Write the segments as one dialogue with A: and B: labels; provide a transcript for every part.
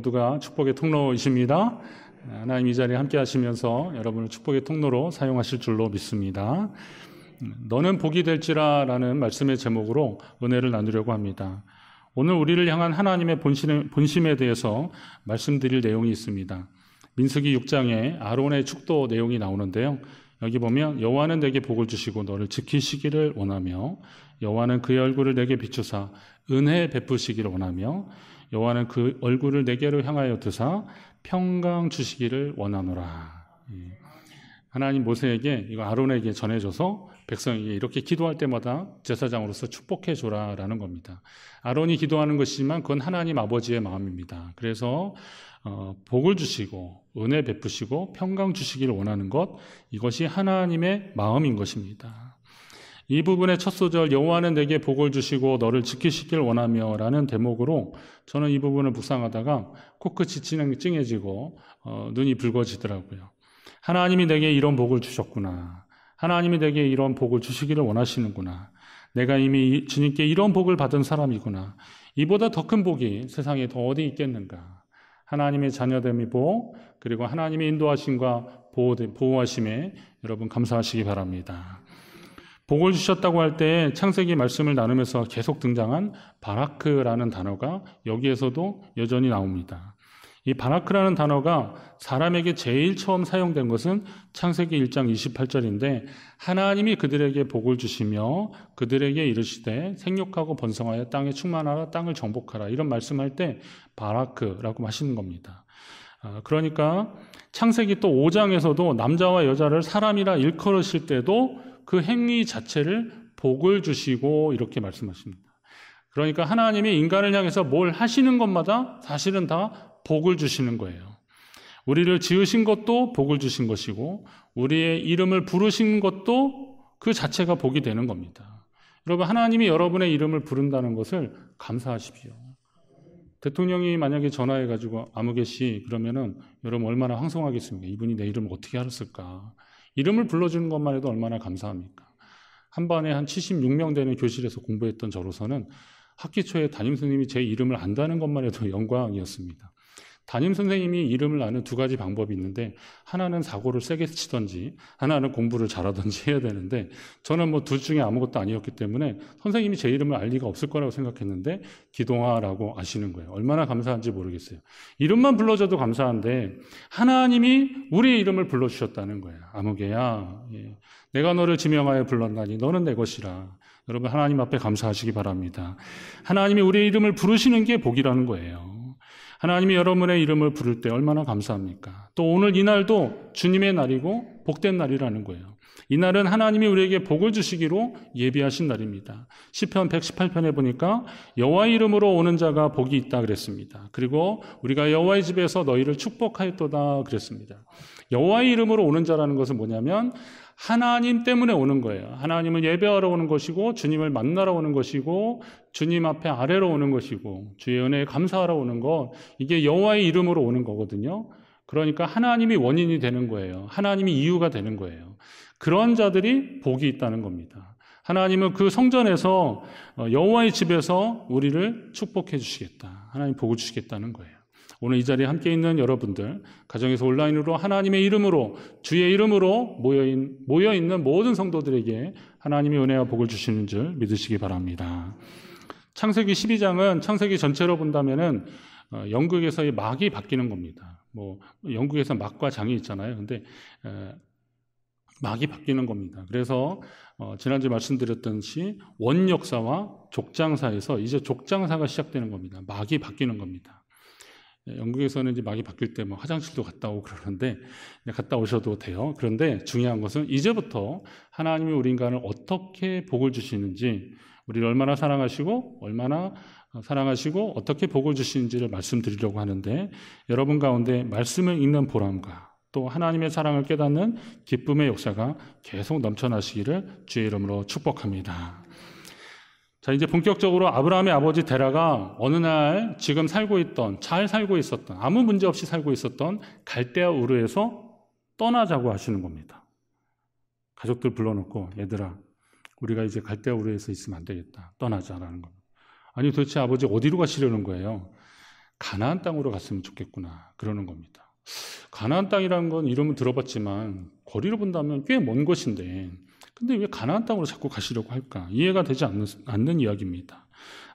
A: 모두가 축복의 통로이십니다. 하나님 이 자리에 함께 하시면서 여러분을 축복의 통로로 사용하실 줄로 믿습니다. 너는 복이 될지라 라는 말씀의 제목으로 은혜를 나누려고 합니다. 오늘 우리를 향한 하나님의 본심에 대해서 말씀드릴 내용이 있습니다. 민수기 6장에 아론의 축도 내용이 나오는데요. 여기 보면 여호와는 내게 복을 주시고 너를 지키시기를 원하며 여호와는 그의 얼굴을 내게 비추사 은혜 베푸시기를 원하며 여호와는 그 얼굴을 내게로 향하여 드사 평강 주시기를 원하노라. 하나님 모세에게 이거 아론에게 전해줘서 백성에게 이렇게 기도할 때마다 제사장으로서 축복해 줘라라는 겁니다. 아론이 기도하는 것이지만 그건 하나님 아버지의 마음입니다. 그래서 복을 주시고 은혜 베푸시고 평강 주시기를 원하는 것, 이것이 하나님의 마음인 것입니다. 이 부분의 첫 소절 여호와는 내게 복을 주시고 너를 지키시길 원하며 라는 대목으로 저는 이 부분을 묵상하다가 코끝이 찡해지고 눈이 붉어지더라고요. 하나님이 내게 이런 복을 주셨구나. 하나님이 내게 이런 복을 주시기를 원하시는구나. 내가 이미 주님께 이런 복을 받은 사람이구나. 이보다 더 큰 복이 세상에 더 어디 있겠는가. 하나님의 자녀됨의 복, 그리고 하나님의 인도하심과 보호하심에 여러분 감사하시기 바랍니다. 복을 주셨다고 할 때 창세기 말씀을 나누면서 계속 등장한 바라크라는 단어가 여기에서도 여전히 나옵니다. 이 바라크라는 단어가 사람에게 제일 처음 사용된 것은 창세기 1장 28절인데 하나님이 그들에게 복을 주시며 그들에게 이르시되 생육하고 번성하여 땅에 충만하라 땅을 정복하라 이런 말씀할 때 바라크라고 하시는 겁니다. 그러니까 창세기 또 5장에서도 남자와 여자를 사람이라 일컬으실 때도 그 행위 자체를 복을 주시고 이렇게 말씀하십니다. 그러니까 하나님이 인간을 향해서 뭘 하시는 것마다 사실은 다 복을 주시는 거예요. 우리를 지으신 것도 복을 주신 것이고 우리의 이름을 부르신 것도 그 자체가 복이 되는 겁니다. 여러분, 하나님이 여러분의 이름을 부른다는 것을 감사하십시오. 대통령이 만약에 전화해가지고 아무개 씨 그러면은 여러분 얼마나 황송하겠습니까? 이분이 내 이름을 어떻게 알았을까? 이름을 불러주는 것만 해도 얼마나 감사합니까? 한 반에 한 76명 되는 교실에서 공부했던 저로서는 학기 초에 담임선생님이 제 이름을 안다는 것만 해도 영광이었습니다. 담임선생님이 이름을 아는 두 가지 방법이 있는데 하나는 사고를 세게 치던지 하나는 공부를 잘하던지 해야 되는데 저는 뭐 둘 중에 아무것도 아니었기 때문에 선생님이 제 이름을 알 리가 없을 거라고 생각했는데 기동아라고 아시는 거예요. 얼마나 감사한지 모르겠어요. 이름만 불러줘도 감사한데 하나님이 우리의 이름을 불러주셨다는 거예요. 아무개야, 내가 너를 지명하여 불렀나니 너는 내 것이라. 여러분, 하나님 앞에 감사하시기 바랍니다. 하나님이 우리의 이름을 부르시는 게 복이라는 거예요. 하나님이 여러분의 이름을 부를 때 얼마나 감사합니까? 또 오늘 이 날도 주님의 날이고 복된 날이라는 거예요. 이 날은 하나님이 우리에게 복을 주시기로 예비하신 날입니다. 시편 118편에 보니까 여호와의 이름으로 오는 자가 복이 있다 그랬습니다. 그리고 우리가 여호와의 집에서 너희를 축복하였도다 그랬습니다. 여호와의 이름으로 오는 자라는 것은 뭐냐면 하나님 때문에 오는 거예요. 하나님을 예배하러 오는 것이고 주님을 만나러 오는 것이고 주님 앞에 아래로 오는 것이고 주의 은혜에 감사하러 오는 것, 이게 여호와의 이름으로 오는 거거든요. 그러니까 하나님이 원인이 되는 거예요. 하나님이 이유가 되는 거예요. 그런 자들이 복이 있다는 겁니다. 하나님은 그 성전에서 여호와의 집에서 우리를 축복해 주시겠다. 하나님 복을 주시겠다는 거예요. 오늘 이 자리에 함께 있는 여러분들, 가정에서 온라인으로 하나님의 이름으로, 주의 이름으로 모여있는 모든 성도들에게 하나님의 은혜와 복을 주시는 줄 믿으시기 바랍니다. 창세기 12장은 창세기 전체로 본다면은 연극에서의 막이 바뀌는 겁니다. 영국에서 막과 장이 있잖아요. 근데 막이 바뀌는 겁니다. 그래서 지난주에 말씀드렸듯이 원역사와 족장사에서 이제 족장사가 시작되는 겁니다. 막이 바뀌는 겁니다. 영국에서는 이제 막이 바뀔 때 화장실도 갔다 오고 그러는데 갔다 오셔도 돼요. 그런데 중요한 것은 이제부터 하나님이 우리 인간을 어떻게 복을 주시는지, 우리를 얼마나 사랑하시고 어떻게 복을 주시는지를 말씀드리려고 하는데, 여러분 가운데 말씀을 읽는 보람과 또 하나님의 사랑을 깨닫는 기쁨의 역사가 계속 넘쳐나시기를 주의 이름으로 축복합니다. 자, 이제 본격적으로 아브라함의 아버지 데라가 어느 날 지금 잘 살고 있었던, 아무 문제 없이 살고 있었던 갈대아 우르에서 떠나자고 하시는 겁니다. 가족들 불러놓고 얘들아, 우리가 이제 갈대아 우르에서 있으면 안 되겠다. 떠나자라는 겁니다. 아니 도대체 아버지 어디로 가시려는 거예요? 가나안 땅으로 갔으면 좋겠구나 그러는 겁니다. 가나안 땅이라는 건 이름은 들어봤지만 거리로 본다면 꽤 먼 곳인데 근데 왜 가나안 땅으로 자꾸 가시려고 할까? 이해가 되지 않는 이야기입니다.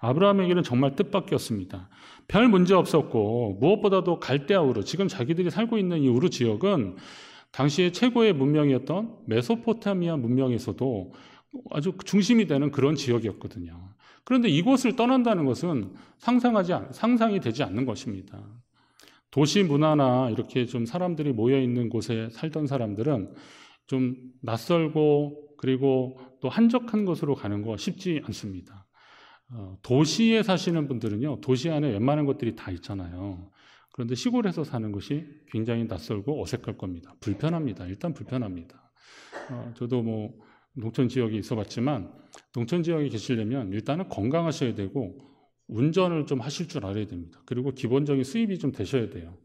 A: 아브라함에게는 정말 뜻밖이었습니다. 별 문제 없었고 무엇보다도 갈대아 우르, 지금 자기들이 살고 있는 이 우르 지역은 당시에 최고의 문명이었던 메소포타미아 문명에서도 아주 중심이 되는 그런 지역이었거든요. 그런데 이곳을 떠난다는 것은 상상이 되지 않는 것입니다. 도시 문화나 이렇게 좀 사람들이 모여 있는 곳에 살던 사람들은 좀 낯설고 그리고 또 한적한 곳으로 가는 거 쉽지 않습니다. 도시에 사시는 분들은요, 도시 안에 웬만한 것들이 다 있잖아요. 그런데 시골에서 사는 것이 굉장히 낯설고 어색할 겁니다. 불편합니다. 일단 불편합니다. 저도 뭐 농촌 지역에 있어 봤지만 농촌 지역에 계시려면 일단은 건강하셔야 되고 운전을 좀 하실 줄 알아야 됩니다. 그리고 기본적인 수입이 좀 되셔야 돼요.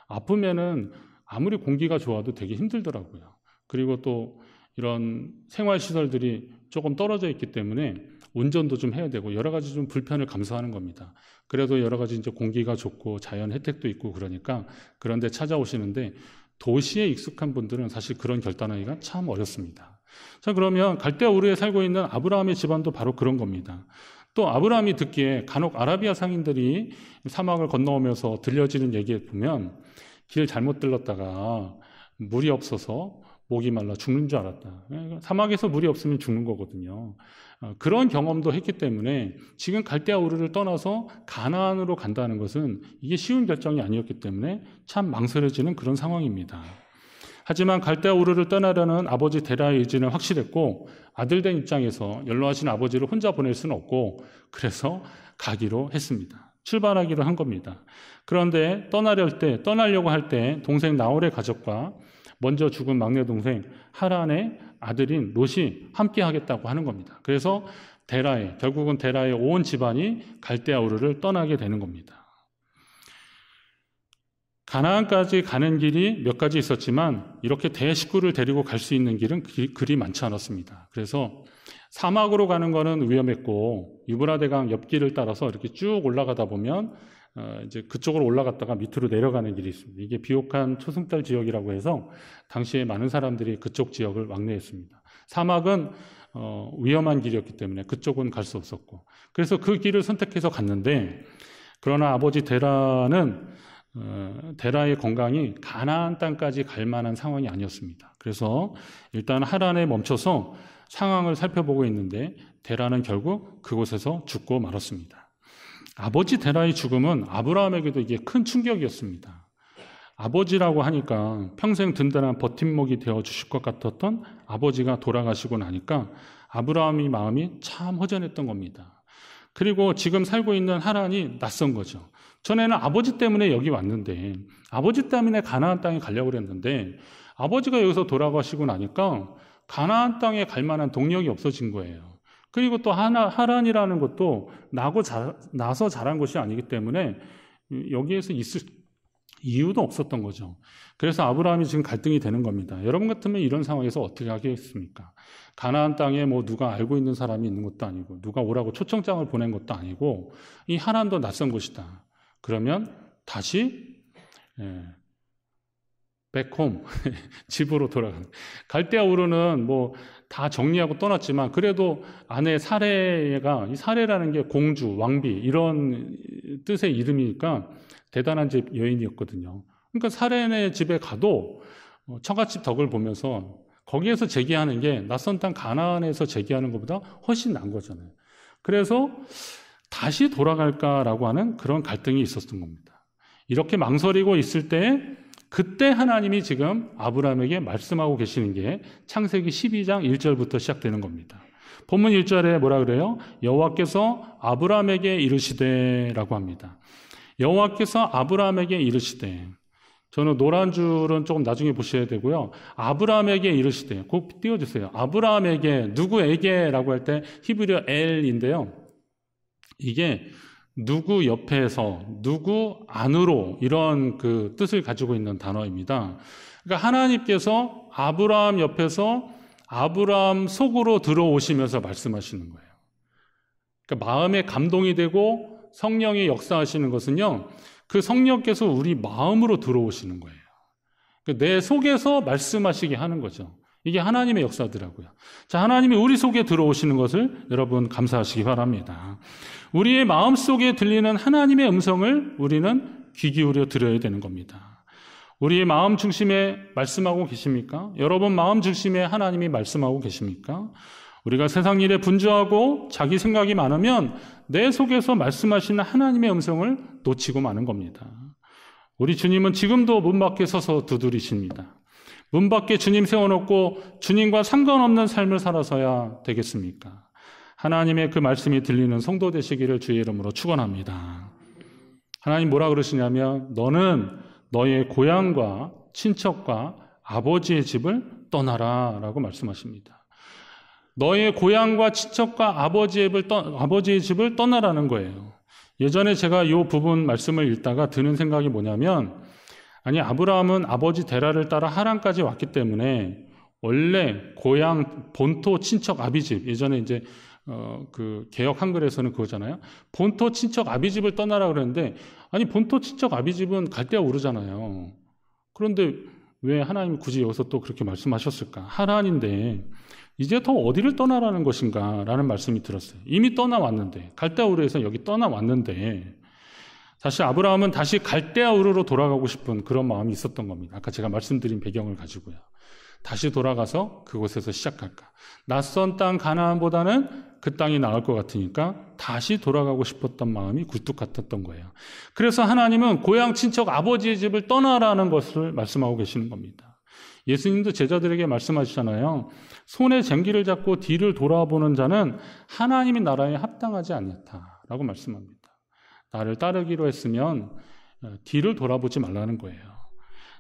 A: 아프면은 아무리 공기가 좋아도 되게 힘들더라고요. 그리고 또 이런 생활시설들이 조금 떨어져 있기 때문에 운전도 좀 해야 되고 여러 가지 좀 불편을 감수하는 겁니다. 그래도 여러 가지 이제 공기가 좋고 자연 혜택도 있고 그러니까 그런 데 찾아오시는데 도시에 익숙한 분들은 사실 그런 결단하기가 참 어렵습니다. 자, 그러면 갈대아 우르에 살고 있는 아브라함의 집안도 바로 그런 겁니다. 또 아브라함이 듣기에 간혹 아라비아 상인들이 사막을 건너오면서 들려지는 얘기에 보면 길 잘못 들렀다가 물이 없어서 목이 말라 죽는 줄 알았다. 사막에서 물이 없으면 죽는 거거든요. 그런 경험도 했기 때문에 지금 갈대아 우르를 떠나서 가나안으로 간다는 것은 이게 쉬운 결정이 아니었기 때문에 참 망설여지는 그런 상황입니다. 하지만 갈대아 우르를 떠나려는 아버지 데라의 의지는 확실했고 아들된 입장에서 연로하신 아버지를 혼자 보낼 수는 없고 그래서 가기로 했습니다. 출발하기로 한 겁니다. 그런데 떠나려고 할 때 동생 나홀의 가족과 먼저 죽은 막내 동생 하란의 아들인 롯이 함께 하겠다고 하는 겁니다. 그래서 결국은 데라의 온 집안이 갈대아 우르를 떠나게 되는 겁니다. 가나안까지 가는 길이 몇 가지 있었지만 이렇게 대식구를 데리고 갈 수 있는 길은 그리 많지 않았습니다. 그래서 사막으로 가는 거는 위험했고 유브라데강 옆길을 따라서 이렇게 쭉 올라가다 보면 이제 그쪽으로 올라갔다가 밑으로 내려가는 길이 있습니다. 이게 비옥한 초승달 지역이라고 해서 당시에 많은 사람들이 그쪽 지역을 왕래했습니다. 사막은 위험한 길이었기 때문에 그쪽은 갈 수 없었고 그래서 그 길을 선택해서 갔는데 그러나 아버지 데라는 데라의 건강이 가나안 땅까지 갈 만한 상황이 아니었습니다. 그래서 일단 하란에 멈춰서 상황을 살펴보고 있는데 데라는 결국 그곳에서 죽고 말았습니다. 아버지 데라의 죽음은 아브라함에게도 이게 큰 충격이었습니다. 아버지라고 하니까 평생 든든한 버팀목이 되어주실 것 같았던 아버지가 돌아가시고 나니까 아브라함의 마음이 참 허전했던 겁니다. 그리고 지금 살고 있는 하란이 낯선 거죠. 전에는 아버지 때문에 여기 왔는데 아버지 때문에 가나안 땅에 가려고 그랬는데 아버지가 여기서 돌아가시고 나니까 가나안 땅에 갈 만한 동력이 없어진 거예요. 그리고 또 하란이라는 것도 나서 자란 것이 아니기 때문에 여기에서 있을 이유도 없었던 거죠. 그래서 아브라함이 지금 갈등이 되는 겁니다. 여러분 같으면 이런 상황에서 어떻게 하겠습니까? 가나안 땅에 뭐 누가 알고 있는 사람이 있는 것도 아니고 누가 오라고 초청장을 보낸 것도 아니고 이 하란도 낯선 곳이다. 그러면 다시 백홈 집으로 돌아가는. 갈대아 우르는 뭐 다 정리하고 떠났지만 그래도 아내 사레가 이 사레라는 게 공주, 왕비 이런 뜻의 이름이니까 대단한 집 여인이었거든요. 그러니까 사레네 집에 가도 처갓집 덕을 보면서 거기에서 제기하는 게 낯선 땅 가나안에서 제기하는 것보다 훨씬 나은 거잖아요. 그래서 다시 돌아갈까라고 하는 그런 갈등이 있었던 겁니다. 이렇게 망설이고 있을 때 그때 하나님이 지금 아브라함에게 말씀하고 계시는 게 창세기 12장 1절부터 시작되는 겁니다. 본문 1절에 뭐라 그래요? 여호와께서 아브라함에게 이르시되라고 합니다. 여호와께서 아브라함에게 이르시되, 저는 노란 줄은 조금 나중에 보셔야 되고요. 아브라함에게 이르시되, 꼭 띄워주세요. 아브라함에게, 누구에게라고 할 때 히브리어 엘인데요. 이게 누구 옆에서, 누구 안으로 이런 그 뜻을 가지고 있는 단어입니다. 그러니까 하나님께서 아브라함 옆에서 아브라함 속으로 들어오시면서 말씀하시는 거예요. 그러니까 마음에 감동이 되고 성령이 역사하시는 것은요, 그 성령께서 우리 마음으로 들어오시는 거예요. 내 속에서 말씀하시게 하는 거죠. 이게 하나님의 역사더라고요. 자, 하나님이 우리 속에 들어오시는 것을 여러분 감사하시기 바랍니다. 우리의 마음 속에 들리는 하나님의 음성을 우리는 귀 기울여 들어야 되는 겁니다. 우리의 마음 중심에 말씀하고 계십니까? 여러분 마음 중심에 하나님이 말씀하고 계십니까? 우리가 세상 일에 분주하고 자기 생각이 많으면 내 속에서 말씀하시는 하나님의 음성을 놓치고 마는 겁니다. 우리 주님은 지금도 문 밖에 서서 두드리십니다. 문 밖에 주님 세워놓고 주님과 상관없는 삶을 살아서야 되겠습니까? 하나님의 그 말씀이 들리는 성도 되시기를 주의 이름으로 축원합니다. 하나님 뭐라 그러시냐면 너는 너의 고향과 친척과 아버지의 집을 떠나라 라고 말씀하십니다. 너의 고향과 친척과 아버지의 집을 떠나라는 거예요. 예전에 제가 이 부분 말씀을 읽다가 드는 생각이 뭐냐면 아니 아브라함은 아버지 데라를 따라 하란까지 왔기 때문에 원래 고향 본토 친척 아비집 예전에 이제 그 개역 한글에서는 그거잖아요. 본토 친척 아비집을 떠나라 그랬는데 아니 본토 친척 아비집은 갈대아 우르잖아요. 그런데 왜 하나님이 굳이 여기서 또 그렇게 말씀하셨을까? 하란인데 이제 더 어디를 떠나라는 것인가? 라는 말씀이 들었어요. 이미 떠나왔는데 갈대아 우르에서 여기 떠나왔는데 사실 아브라함은 다시 갈대아 우르로 돌아가고 싶은 그런 마음이 있었던 겁니다. 아까 제가 말씀드린 배경을 가지고요. 다시 돌아가서 그곳에서 시작할까? 낯선 땅 가나안보다는 그 땅이 나을 것 같으니까 다시 돌아가고 싶었던 마음이 굴뚝 같았던 거예요. 그래서 하나님은 고향 친척 아버지의 집을 떠나라는 것을 말씀하고 계시는 겁니다. 예수님도 제자들에게 말씀하시잖아요. 손에 쟁기를 잡고 뒤를 돌아보는 자는 하나님의 나라에 합당하지 않다라고 말씀합니다. 나를 따르기로 했으면 뒤를 돌아보지 말라는 거예요.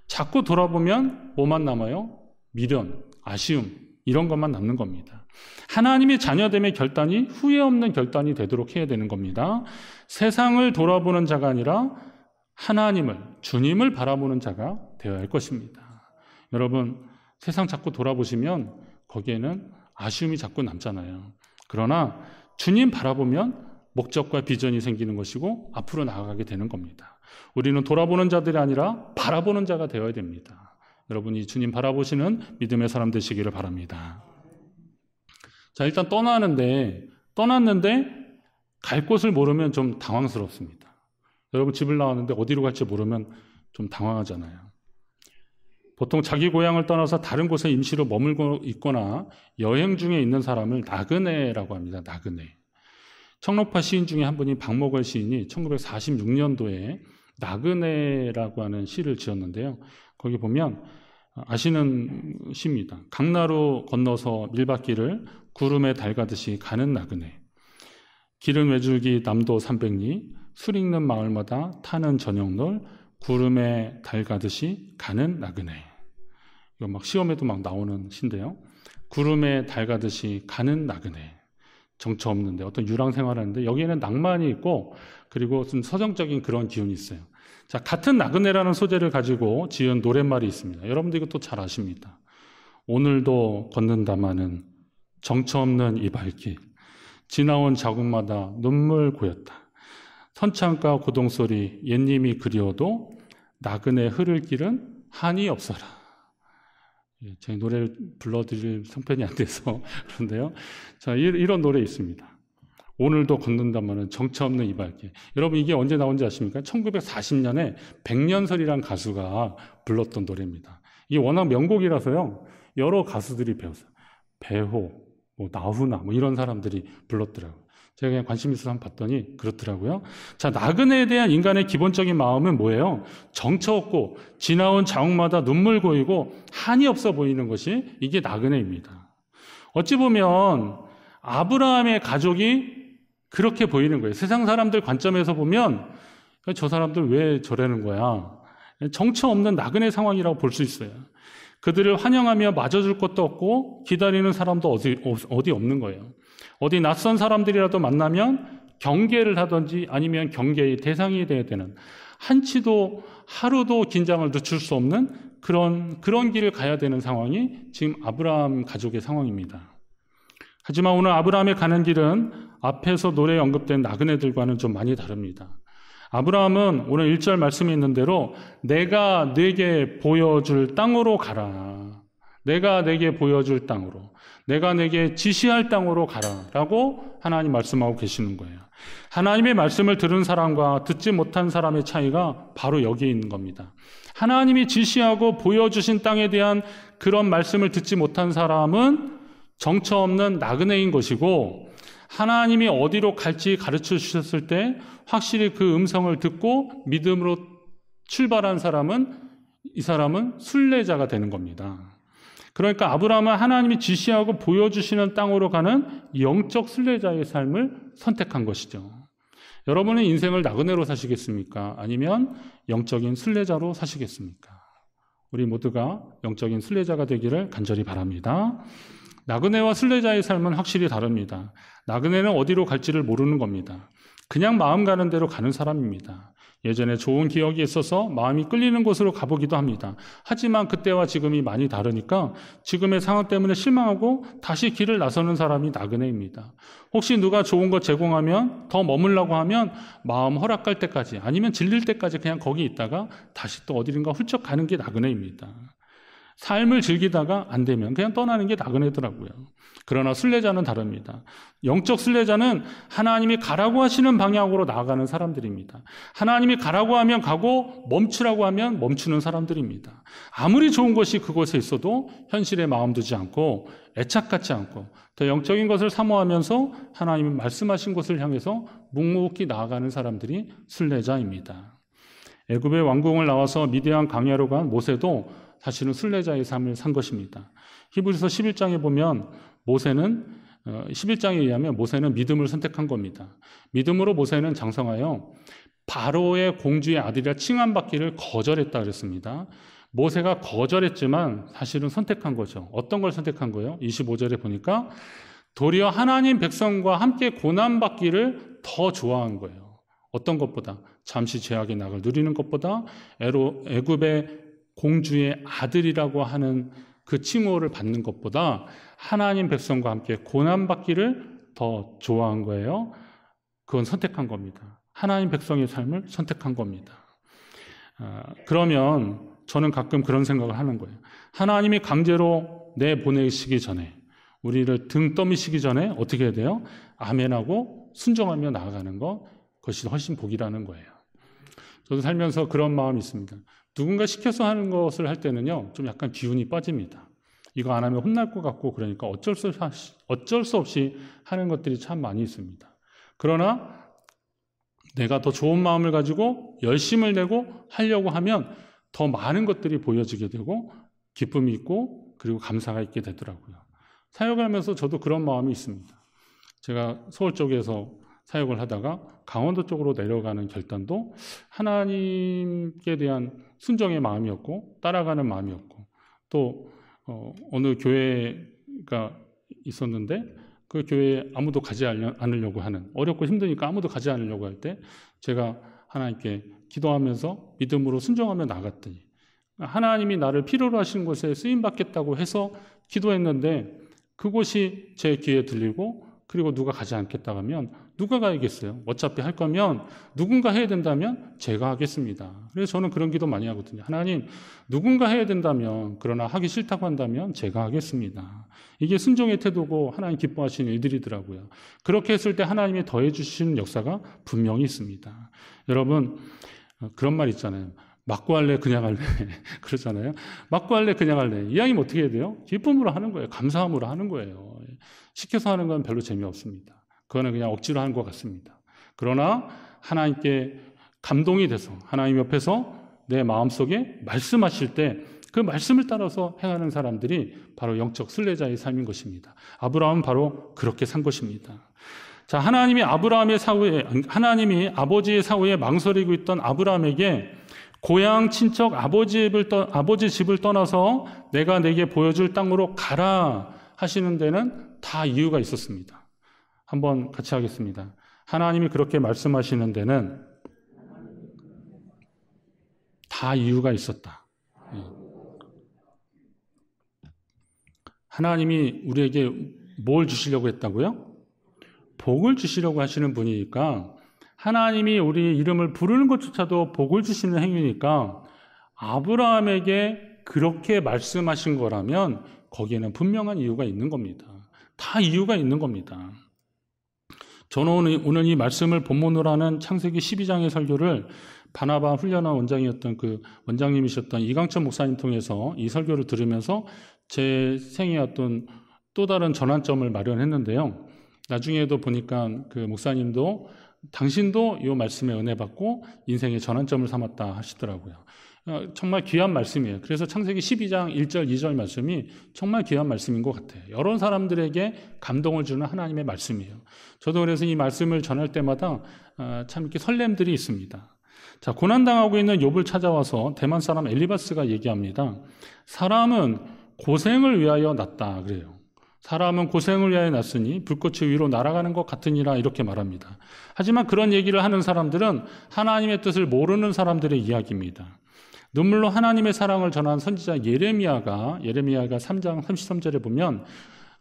A: 자꾸 돌아보면 뭐만 남아요? 미련, 아쉬움 이런 것만 남는 겁니다. 하나님의 자녀됨의 결단이 후회 없는 결단이 되도록 해야 되는 겁니다. 세상을 돌아보는 자가 아니라 하나님을, 주님을 바라보는 자가 되어야 할 것입니다. 여러분, 세상 자꾸 돌아보시면 거기에는 아쉬움이 자꾸 남잖아요. 그러나 주님 바라보면 목적과 비전이 생기는 것이고 앞으로 나아가게 되는 겁니다. 우리는 돌아보는 자들이 아니라 바라보는 자가 되어야 됩니다. 여러분이 주님 바라보시는 믿음의 사람 되시기를 바랍니다. 자, 일단 떠났는데 갈 곳을 모르면 좀 당황스럽습니다. 여러분 집을 나왔는데 어디로 갈지 모르면 좀 당황하잖아요. 보통 자기 고향을 떠나서 다른 곳에 임시로 머물고 있거나 여행 중에 있는 사람을 나그네라고 합니다. 나그네. 청록파 시인 중에 한 분이 박목월 시인이 1946년도에 나그네라고 하는 시를 지었는데요. 거기 보면 아시는 시입니다. 강나루 건너서 밀밭길을 구름에 달 가듯이 가는 나그네. 길은 외줄기 남도 300리 술 익는 마을마다 타는 저녁놀 구름에 달 가듯이 가는 나그네. 이거 막 시험에도 막 나오는 시인데요. 구름에 달 가듯이 가는 나그네. 정처 없는데 어떤 유랑 생활하는데 여기에는 낭만이 있고 그리고 좀 서정적인 그런 기운이 있어요. 자, 같은 나그네라는 소재를 가지고 지은 노랫말이 있습니다. 여러분들 이것도 잘 아십니다. 오늘도 걷는다마는 정처 없는 이 발길 지나온 자국마다 눈물 고였다. 선창가 고동소리 옛님이 그리워도 나그네 흐를 길은 한이 없어라. 제 노래를 불러드릴 성편이 안 돼서 그런데요. 자, 이런 노래 있습니다. 오늘도 걷는다마는 정처 없는 이 발길. 여러분 이게 언제 나온지 아십니까? 1940년에 백년설이란 가수가 불렀던 노래입니다. 이게 워낙 명곡이라서요. 여러 가수들이 배웠어요. 배호, 나훈아 이런 사람들이 불렀더라고요. 제가 그냥 관심 있어서 한번 봤더니 그렇더라고요. 자, 나그네에 대한 인간의 기본적인 마음은 뭐예요? 정처 없고 지나온 자옥마다 눈물 고이고 한이 없어 보이는 것이 이게 나그네입니다. 어찌 보면 아브라함의 가족이 그렇게 보이는 거예요. 세상 사람들 관점에서 보면 저 사람들 왜 저러는 거야? 정처 없는 나그네 상황이라고 볼 수 있어요. 그들을 환영하며 맞아줄 것도 없고 기다리는 사람도 어디 없는 거예요. 어디 낯선 사람들이라도 만나면 경계를 하든지 아니면 경계의 대상이 되어야 되는 한치도 하루도 긴장을 늦출 수 없는 그런 길을 가야 되는 상황이 지금 아브라함 가족의 상황입니다. 하지만 오늘 아브라함이 가는 길은 앞에서 노래에 언급된 나그네들과는 좀 많이 다릅니다. 아브라함은 오늘 1절 말씀에 있는 대로 내가 네게 보여줄 땅으로 가라. 내가 내게 보여줄 땅으로, 내가 내게 지시할 땅으로 가라라고 하나님 말씀하고 계시는 거예요. 하나님의 말씀을 들은 사람과 듣지 못한 사람의 차이가 바로 여기에 있는 겁니다. 하나님이 지시하고 보여주신 땅에 대한 그런 말씀을 듣지 못한 사람은 정처 없는 나그네인 것이고, 하나님이 어디로 갈지 가르쳐 주셨을 때 확실히 그 음성을 듣고 믿음으로 출발한 사람은, 이 사람은 순례자가 되는 겁니다. 그러니까 아브라함은 하나님이 지시하고 보여주시는 땅으로 가는 영적 순례자의 삶을 선택한 것이죠. 여러분은 인생을 나그네로 사시겠습니까? 아니면 영적인 순례자로 사시겠습니까? 우리 모두가 영적인 순례자가 되기를 간절히 바랍니다. 나그네와 순례자의 삶은 확실히 다릅니다. 나그네는 어디로 갈지를 모르는 겁니다. 그냥 마음 가는 대로 가는 사람입니다. 예전에 좋은 기억이 있어서 마음이 끌리는 곳으로 가보기도 합니다. 하지만 그때와 지금이 많이 다르니까 지금의 상황 때문에 실망하고 다시 길을 나서는 사람이 나그네입니다. 혹시 누가 좋은 거 제공하면 더 머물라고 하면 마음 허락할 때까지, 아니면 질릴 때까지 그냥 거기 있다가 다시 또 어디론가 훌쩍 가는 게 나그네입니다. 삶을 즐기다가 안 되면 그냥 떠나는 게 나그네더라고요. 그러나 순례자는 다릅니다. 영적 순례자는 하나님이 가라고 하시는 방향으로 나아가는 사람들입니다. 하나님이 가라고 하면 가고 멈추라고 하면 멈추는 사람들입니다. 아무리 좋은 것이 그곳에 있어도 현실에 마음 두지 않고 애착 갖지 않고 더 영적인 것을 사모하면서 하나님이 말씀하신 곳을 향해서 묵묵히 나아가는 사람들이 순례자입니다. 애굽의 왕궁을 나와서 미디안 광야로 간 모세도 사실은 순례자의 삶을 산 것입니다. 히브리서 11장에 보면 모세는 11장에 의하면 모세는 믿음을 선택한 겁니다. 믿음으로 모세는 장성하여 바로의 공주의 아들이라 칭함받기를 거절했다 그랬습니다. 모세가 거절했지만 사실은 선택한 거죠. 어떤 걸 선택한 거예요? 25절에 보니까 도리어 하나님 백성과 함께 고난받기를 더 좋아한 거예요. 어떤 것보다? 잠시 죄악의 낙을 누리는 것보다 애굽의 공주의 아들이라고 하는 그 칭호를 받는 것보다 하나님 백성과 함께 고난받기를 더 좋아한 거예요. 그건 선택한 겁니다. 하나님 백성의 삶을 선택한 겁니다. 그러면 저는 가끔 그런 생각을 하는 거예요. 하나님이 강제로 내보내시기 전에, 우리를 등 떠미시기 전에 어떻게 해야 돼요? 아멘하고 순종하며 나아가는 것, 그것이 훨씬 복이라는 거예요. 저도 살면서 그런 마음이 있습니다. 누군가 시켜서 하는 것을 할 때는요, 좀 약간 기운이 빠집니다. 이거 안 하면 혼날 것 같고, 그러니까 어쩔 수 없이 하는 것들이 참 많이 있습니다. 그러나 내가 더 좋은 마음을 가지고 열심을 내고 하려고 하면 더 많은 것들이 보여지게 되고 기쁨이 있고 그리고 감사가 있게 되더라고요. 사역하면서 저도 그런 마음이 있습니다. 제가 서울 쪽에서 사역을 하다가 강원도 쪽으로 내려가는 결단도 하나님께 대한 순종의 마음이었고 따라가는 마음이었고, 또 어느 교회가 있었는데 그 교회에 아무도 가지 않으려고 하는, 어렵고 힘드니까 아무도 가지 않으려고 할 때 제가 하나님께 기도하면서 믿음으로 순종하며 나갔더니 하나님이 나를 필요로 하시는 곳에 쓰임받겠다고 해서 기도했는데 그곳이 제 귀에 들리고, 그리고 누가 가지 않겠다 하면 누가 가야겠어요? 어차피 할 거면 누군가 해야 된다면 제가 하겠습니다. 그래서 저는 그런 기도 많이 하거든요. 하나님, 누군가 해야 된다면, 그러나 하기 싫다고 한다면 제가 하겠습니다. 이게 순종의 태도고 하나님 기뻐하시는 일들이더라고요. 그렇게 했을 때 하나님이 더해 주시는 역사가 분명히 있습니다. 여러분, 그런 말 있잖아요. 맞고 할래, 그냥 할래. 그러잖아요. 맞고 할래, 그냥 할래. 이왕이면 어떻게 해야 돼요? 기쁨으로 하는 거예요. 감사함으로 하는 거예요. 시켜서 하는 건 별로 재미없습니다. 그거는 그냥 억지로 하는 것 같습니다. 그러나 하나님께 감동이 돼서 하나님 옆에서 내 마음속에 말씀하실 때 그 말씀을 따라서 행하는 사람들이 바로 영적 순례자의 삶인 것입니다. 아브라함은 바로 그렇게 산 것입니다. 자, 하나님이 아버지의 사후에 망설이고 있던 아브라함에게 고향 친척 아버지 집을 떠나서 내가 내게 보여줄 땅으로 가라 하시는 데는 다 이유가 있었습니다. 한번 같이 하겠습니다. 하나님이 그렇게 말씀하시는 데는 다 이유가 있었다. 하나님이 우리에게 뭘 주시려고 했다고요? 복을 주시려고 하시는 분이니까 하나님이 우리 이름을 부르는 것조차도 복을 주시는 행위니까 아브라함에게 그렇게 말씀하신 거라면 거기에는 분명한 이유가 있는 겁니다. 다 이유가 있는 겁니다. 저는 오늘 이 말씀을 본문으로 하는 창세기 12장의 설교를 바나바 훈련한 원장이었던 그 원장님이셨던 이강천 목사님 통해서 이 설교를 들으면서 제 생애 어떤 또 다른 전환점을 마련했는데요. 나중에도 보니까 그 목사님도 당신도 이 말씀에 은혜 받고 인생의 전환점을 삼았다 하시더라고요. 정말 귀한 말씀이에요. 그래서 창세기 12장 1절, 2절 말씀이 정말 귀한 말씀인 것 같아요. 여러 사람들에게 감동을 주는 하나님의 말씀이에요. 저도 그래서 이 말씀을 전할 때마다 참 이렇게 설렘들이 있습니다. 자, 고난당하고 있는 욥을 찾아와서 대만 사람 엘리바스가 얘기합니다. 사람은 고생을 위하여 났다 그래요. 사람은 고생을 위하여 났으니 불꽃이 위로 날아가는 것 같으니라 이렇게 말합니다. 하지만 그런 얘기를 하는 사람들은 하나님의 뜻을 모르는 사람들의 이야기입니다. 눈물로 하나님의 사랑을 전한 선지자 예레미야가 3장 33절에 보면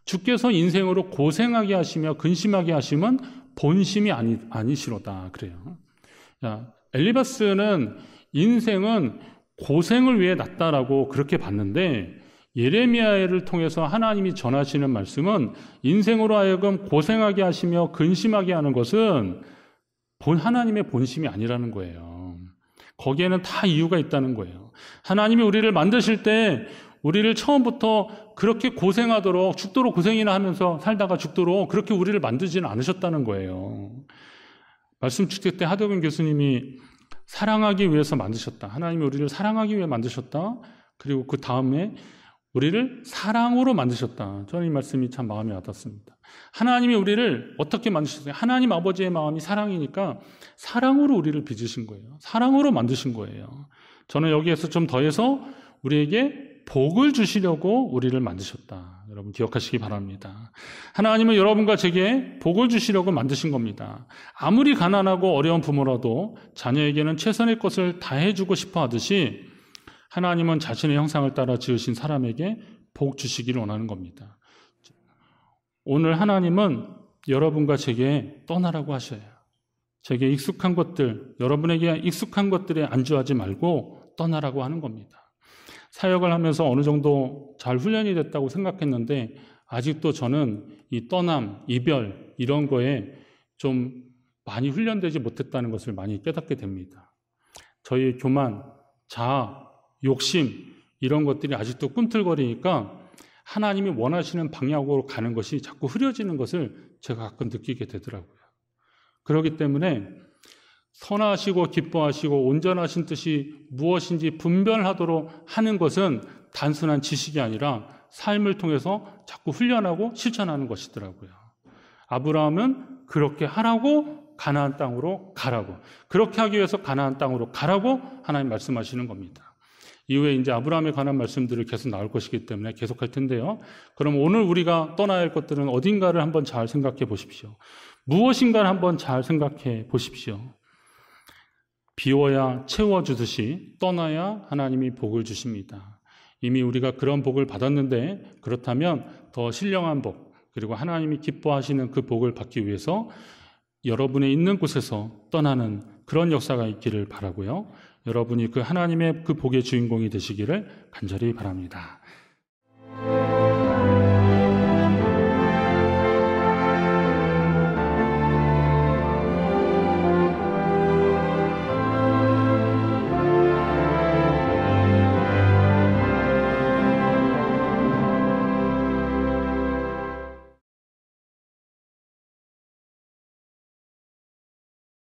A: 주께서 인생으로 고생하게 하시며 근심하게 하심은 본심이 아니시로다 그래요. 자, 엘리바스는 인생은 고생을 위해 났다라고 그렇게 봤는데 예레미야를 통해서 하나님이 전하시는 말씀은 인생으로 하여금 고생하게 하시며 근심하게 하는 것은 하나님의 본심이 아니라는 거예요. 거기에는 다 이유가 있다는 거예요. 하나님이 우리를 만드실 때 우리를 처음부터 그렇게 고생하도록 죽도록 고생이나 하면서 살다가 죽도록 그렇게 우리를 만들지는 않으셨다는 거예요. 말씀 축제 때 하덕은 교수님이 사랑하기 위해서 만드셨다. 하나님이 우리를 사랑하기 위해 만드셨다. 그리고 그 다음에 우리를 사랑으로 만드셨다. 저는 이 말씀이 참 마음에 와닿습니다. 하나님이 우리를 어떻게 만드셨어요? 하나님 아버지의 마음이 사랑이니까 사랑으로 우리를 빚으신 거예요. 사랑으로 만드신 거예요. 저는 여기에서 좀 더해서 우리에게 복을 주시려고 우리를 만드셨다. 여러분 기억하시기 바랍니다. 하나님은 여러분과 제게 복을 주시려고 만드신 겁니다. 아무리 가난하고 어려운 부모라도 자녀에게는 최선의 것을 다해주고 싶어 하듯이 하나님은 자신의 형상을 따라 지으신 사람에게 복 주시기를 원하는 겁니다. 오늘 하나님은 여러분과 제게 떠나라고 하셔요. 제게 익숙한 것들, 여러분에게 익숙한 것들에 안주하지 말고 떠나라고 하는 겁니다. 사역을 하면서 어느 정도 잘 훈련이 됐다고 생각했는데 아직도 저는 이 떠남, 이별 이런 거에 좀 많이 훈련되지 못했다는 것을 많이 깨닫게 됩니다. 저희 교만, 자아, 욕심 이런 것들이 아직도 꿈틀거리니까 하나님이 원하시는 방향으로 가는 것이 자꾸 흐려지는 것을 제가 가끔 느끼게 되더라고요. 그렇기 때문에 선하시고 기뻐하시고 온전하신 뜻이 무엇인지 분별하도록 하는 것은 단순한 지식이 아니라 삶을 통해서 자꾸 훈련하고 실천하는 것이더라고요. 아브라함은 그렇게 하라고 가나안 땅으로 가라고, 그렇게 하기 위해서 가나안 땅으로 가라고 하나님 말씀하시는 겁니다. 이후에 이제 아브라함에 관한 말씀들을 계속 나올 것이기 때문에 계속할 텐데요. 그럼 오늘 우리가 떠나야 할 것들은 어딘가를 한번 잘 생각해 보십시오. 무엇인가를 한번 잘 생각해 보십시오. 비워야 채워주듯이 떠나야 하나님이 복을 주십니다. 이미 우리가 그런 복을 받았는데 그렇다면 더 신령한 복, 그리고 하나님이 기뻐하시는 그 복을 받기 위해서 여러분의 있는 곳에서 떠나는 그런 역사가 있기를 바라고요. 여러분이 그 하나님의 그 복의 주인공이 되시기를 간절히 바랍니다.